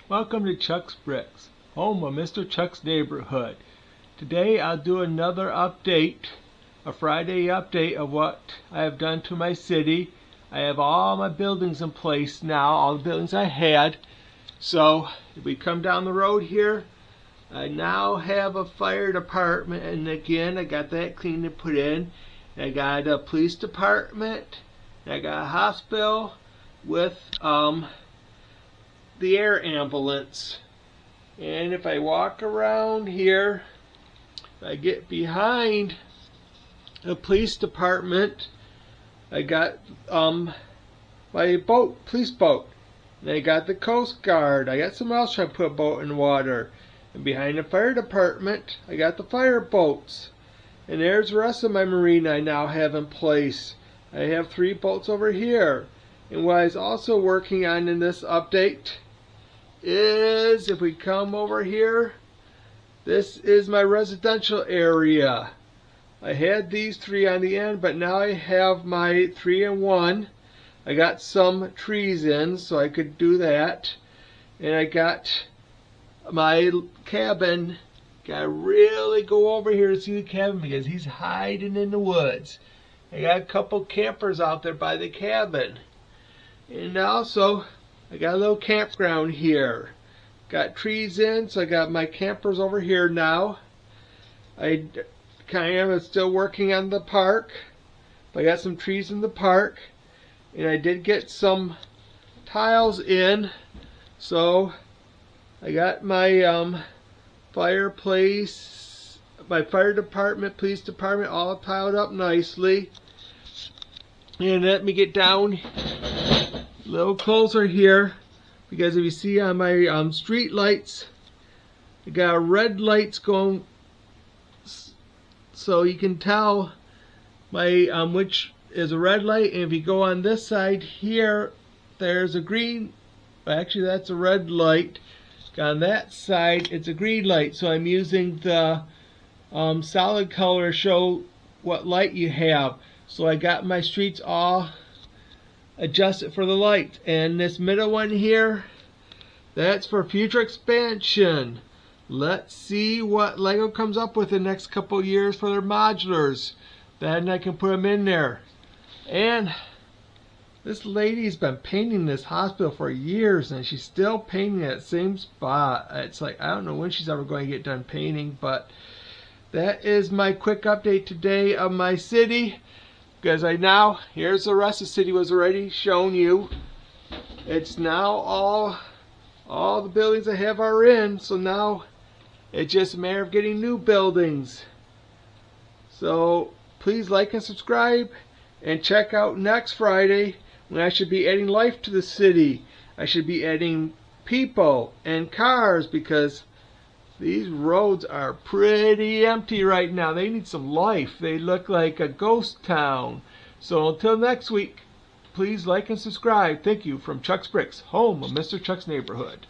Welcome to Chuck's Bricks, home of Mr. Chuck's neighborhood. Today I'll do another update, a Friday update of what I have done to my city. I have all my buildings in place now, all the buildings I had. So if we come down the road here, I now have a fire department, and again I got that cleaned and put in. I got a police department, I got a hospital with the air ambulance. And if I walk around here, if I get behind the police department, I got my boat, police boat. And I got the Coast Guard. I got someone else trying to put a boat in water. And behind the fire department, I got the fire boats. And there's the rest of my marina I now have in place. I have 3 boats over here. And what I was also working on in this update is, if we come over here, this is my residential area. I had these 3 on the end, but now I have my 3-in-1. I got some trees in so I could do that. And I got my cabin. Gotta really go over here to see the cabin because he's hiding in the woods. I got a couple campers out there by the cabin. And also, I got a little campground here. Got trees in, so I got my campers over here now. I kind of am still working on the park. But I got some trees in the park. And I did get some tiles in. So, I got my fireplace, my fire department, police department all tiled up nicely. And let me get down a little closer here, because if you see on my street lights, I got red lights going, so you can tell my which is a red light. And if you go on this side here, there's a green. Actually, that's a red light. On that side, it's a green light. So I'm using the solid color to show what light you have. So I got my streets all adjusted for the light. And this middle one here, that's for future expansion. Let's see what Lego comes up with in the next couple years for their modulars. Then I can put them in there. And this lady's been painting this hospital for years, and she's still painting that same spot. It's like, I don't know when she's ever going to get done painting, but that is my quick update today of my city. Because here's the rest of the city was already shown you. It's now all the buildings I have are in, so now it's just a matter of getting new buildings. So please like and subscribe, and check out next Friday when I should be adding life to the city. I should be adding people and cars, because these roads are pretty empty right now. They need some life. They look like a ghost town. So until next week, please like and subscribe. Thank you from Chuck's Bricks, home of Mr. Chuck's neighborhood.